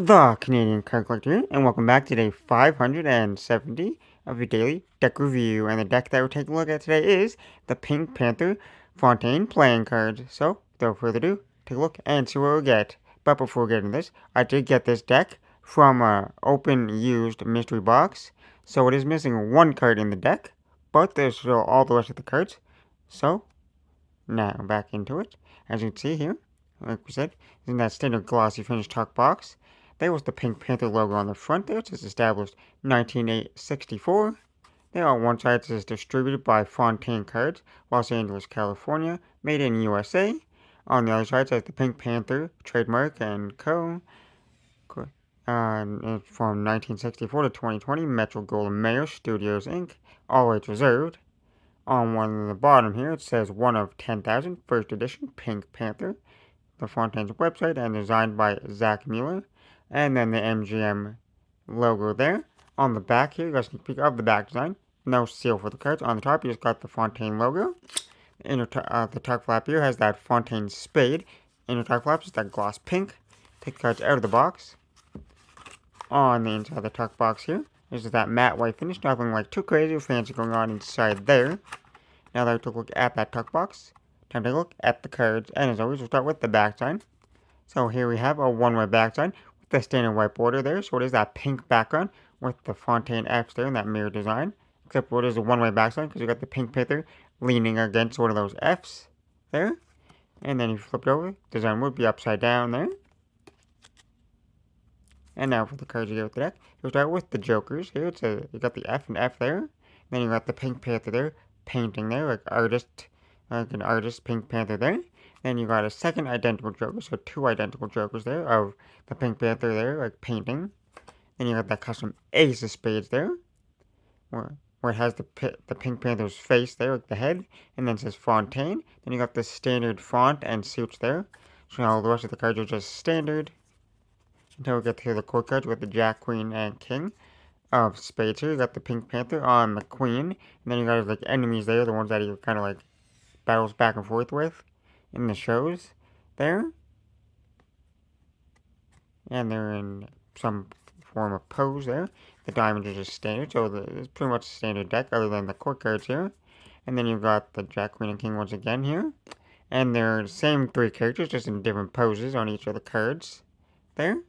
The Canadian Card Collector here, and welcome back to day 570 of your daily deck review. And the deck that we're taking a look at today is the Pink Panther Fontaine playing cards. So, without further ado, take a look and see what we get. But before getting this, I did get this deck from an open used mystery box. So it is missing one card in the deck, but there's still all the rest of the cards. So, now back into it. As you can see here, like we said, in that standard glossy finish tuck box. There was the Pink Panther logo on the front there. It says established 1964. There on one side it says distributed by Fontaine Cards, Los Angeles, California, made in USA. On the other side it says the Pink Panther trademark and co. From 1964 to 2020, Metro Goldwyn Mayer Studios Inc. All rights reserved. On one of the bottom here it says 1 of 10,000 first edition Pink Panther. The Fontaine's website and designed by Zach Mueller. And then the MGM logo there. On the back here, you got a sneak peek of the back design. No seal for the cards. On the top, you just got the Fontaine logo. The tuck flap here has that Fontaine spade. Inner tuck flaps is that gloss pink. Take the cards out of the box. On the inside of the tuck box here, this is that matte white finish. Nothing like too crazy or fancy going on inside there. Now that we took a look at that tuck box, time to take a look at the cards. And as always, we'll start with the back design. So here we have a one-way back design with the standard white border there. So it is that pink background with the Fontaine X there and that mirror design. Except for it is a one-way back design because you got the Pink Panther leaning against one of those Fs there. And then if you flip it over, the design would be upside down there. And now for the cards you get with the deck, you'll start with the Jokers. Here you got the F and F there. Then you got the Pink Panther there, painting there, like an artist Pink Panther there. Then you got a second identical Joker, so two identical Jokers there of the Pink Panther there, like painting. Then you got that custom Ace of Spades there, where it has the Pink Panther's face there, like the head, and then it says Fontaine. Then you got the standard font and suits there. So now the rest of the cards are just standard. Until we get to the core cards with the Jack, Queen, and King of Spades here. You got the Pink Panther on the Queen, and then you got his like enemies there, the ones that he kind of like battles back and forth with in the shows there. And they're in some form of pose there. The diamonds are just standard, so it's pretty much a standard deck other than the core cards here. And then you've got the Jack, Queen, and King once again here. And they're the same three characters, just in different poses on each of the cards there.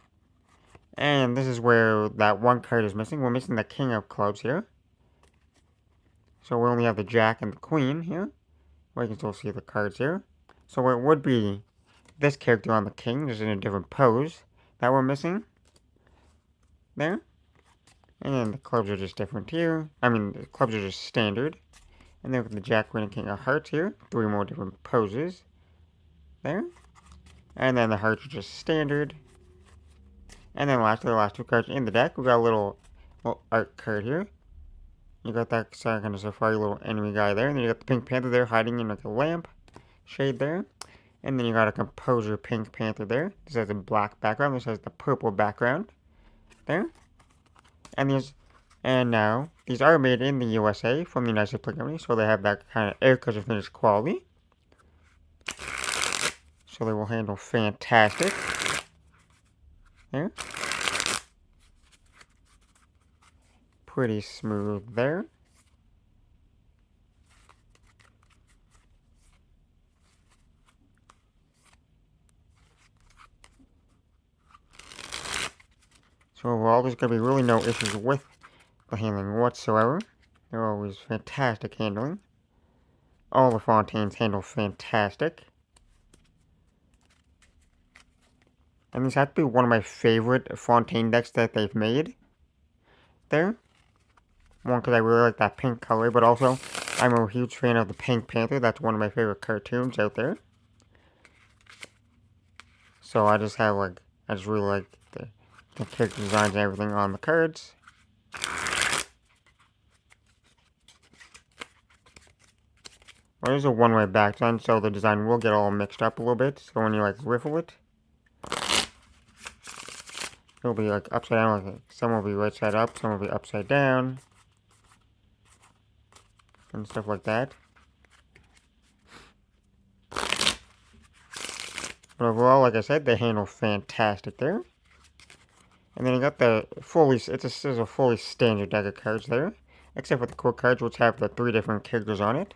And this is where that one card is missing. We're missing the King of Clubs here. So we only have the Jack and the Queen here. Well, you can still see the cards here. So it would be this character on the King, just in a different pose, that we're missing there. And then the clubs are just different here. I mean, the clubs are just standard. And then with the Jack, Queen, and King of Hearts here, three more different poses there. And then the hearts are just standard. And then lastly, the last two cards in the deck, we got a little art card here. You got that kind of safari little enemy guy there. And then you got the Pink Panther there hiding in like a lamp shade there. And then you got a Composer Pink Panther there. This has a black background. This has the purple background there. And now, these are made in the USA from the United States Play Company. So they have that kind of air cushioned finish quality. So they will handle fantastic. There. Pretty smooth there. So overall, there's going to be really no issues with the handling whatsoever. They're always fantastic handling. All the Fontaines handle fantastic. And these have to be one of my favorite Fontaine decks that they've made there. One, because I really like that pink color, but also I'm a huge fan of the Pink Panther. That's one of my favorite cartoons out there. So I just really like the character designs and everything on the cards. Well, there's a one-way back design, so the design will get all mixed up a little bit. So when you riffle it, it'll be upside down. Some will be right side up, some will be upside down, and stuff like that. But overall, like I said, they handle fantastic there. And then you got the fully, this is a fully standard deck of cards there, except for the core cards, which have the 3 different characters on it.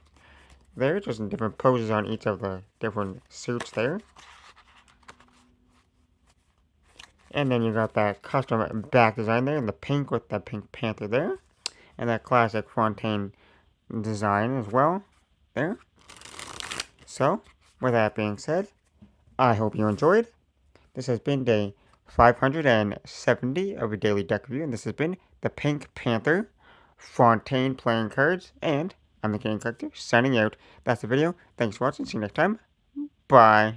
There, just in different poses on each of the different suits there. And then you got that custom back design there in the pink with the pink panther there. And that classic Fontaine design as well there. So, with that being said, I hope you enjoyed. This has been day 570 of a daily deck review, and this has been the Pink Panther Fontaine playing cards, and I'm the King Collector signing out. That's the video. Thanks for watching. See you next time. Bye.